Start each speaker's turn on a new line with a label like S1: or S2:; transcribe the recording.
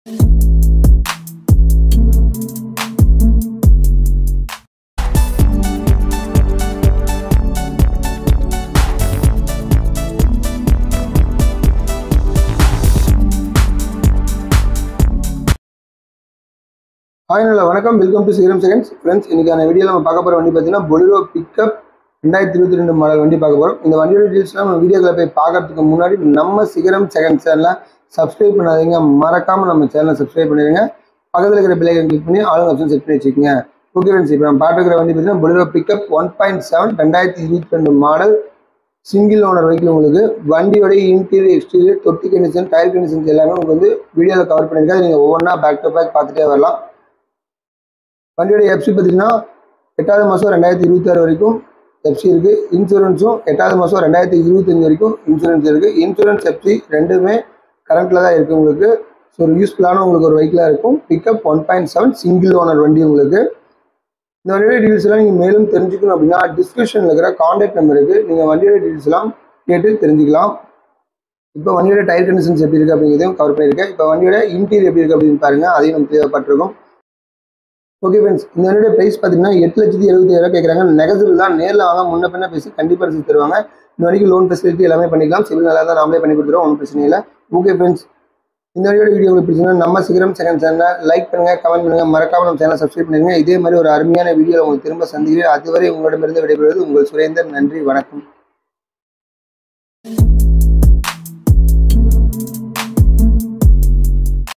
S1: Hi, welcome to Serum Seconds. Friends, இன்னைக்கான வீடியோல நம்ம பார்க்க போற வண்டி பார்த்தீங்கன்னா Bolero Pickup 2022 மாடல் வண்டி பார்க்க போறோம். இந்த வண்டியோட டீடைல்ஸ்லாம் நம்ம வீடியோக்குள்ள போய் பார்க்கிறதுக்கு முன்னாடி நம்ம சிகரம் செகண்ட் சேனலை சப்ஸ்கிரைப் பண்ணாதீங்க, மறக்காம நம்ம சேனலை சப்ஸ்கிரைப் பண்ணிடுங்க. பக்கத்துல இருக்கிற பெல் ஐகான் கிளிக் பண்ணி ஆல் ஆப்ஷன் செட் பண்ணி வச்சுக்கோங்க. ஓகே ஃப்ரெண்ட்ஸ், இப்போ நம்ம பார்த்துக்கிற வண்டி பார்த்தீங்கன்னா Bolero Pickup 1.7 2022 model single owner vehicle. உங்களுக்கு வண்டியோட இன்டீரியர் எக்ஸ்டீரியர் தொட்டி கண்டிஷன் டயர் கண்டிஷன்ஸ் எல்லாமே உங்களுக்கு வந்து வீடியோவில் கவர் பண்ணியிருக்காது. நீங்கள் ஒவ்வொன்றா பேக் டு பேக் பார்த்துட்டே வரலாம். வண்டியோட எஃப்சி பார்த்தீங்கன்னா 8வது மாதம் 2026 வரைக்கும் எஃப்சி இருக்குது. இன்சூரன்ஸும் 8வது மாதம் 2025 வரைக்கும் இன்சூரன்ஸ் இருக்குது. இன்சூரன்ஸ் எஃப்சி ரெண்டுமே கரண்ட்டில் தான் இருக்குது உங்களுக்கு. ஸோ ஒரு யூஸ்ஃபுல்லான உங்களுக்கு ஒரு வெஹிக்கிளாக இருக்கும். பிக்கப் 1.7 சிங்கிள் ஓனர் வண்டி உங்களுக்கு. இந்த வண்டியோட டீட்டெயில்ஸ் எல்லாம் நீங்கள் மேலும் தெரிஞ்சுக்கணும் அப்படின்னா டிஸ்கிரிப்ஷனில் இருக்கிற கான்டாக்ட் நம்பருக்கு நீங்கள் வண்டியோட டீட்டெயில்ஸ் எல்லாம் கேட்டு தெரிஞ்சுக்கலாம். இப்போ வண்டியோட டயர் கண்டிஷன்ஸ் எப்படி இருக்குது அப்படிங்கிறதையும் கவர் பண்ணியிருக்கேன். இப்போ வண்டியோட இன்டீரியர் எப்படி இருக்குது அப்படின்னு பாருங்கள், அதையும் நம்ம தேவைப்பட்டிருக்கும். ஓகே ஃப்ரெண்ட்ஸ், இந்த வண்டியோட ப்ரைஸ் பார்த்தீங்கன்னா 8,70,000 கேட்குறாங்க. நெகட்டிவ் தான், நேரில் வாங்க முன்ன பின்ன பேசி கண்டிப்பாக ரிசீவ் தருவாங்க. இந்த வரைக்கும் லோன் ஃபெசிலிட்டி எல்லாமே பண்ணிக்கலாம். சிவில் நல்லா தான் நாமளே பண்ணி கொடுத்துருவோம், ஒன்றும் பிரச்சனை இல்லை. ஓகே ஃப்ரெண்ட்ஸ், இந்த வண்டியோட வீடியோ உங்களுக்கு பிடிச்சிங்கன்னா நம்ம சிகரம் செகண்ட் சேனலை லைக் பண்ணுங்கள், கமெண்ட் பண்ணுங்கள், மறக்காம நம்ம சேனலை சப்ஸ்கிரைப் பண்ணிடுங்க. இதே மாதிரி ஒரு அருமையான வீடியோ உங்களுக்கு திரும்ப சந்திக்கிறேன். அதுவரை உங்களிடமிருந்து விடைபெறுவது உங்கள் சுரேந்தர். நன்றி, வணக்கம்.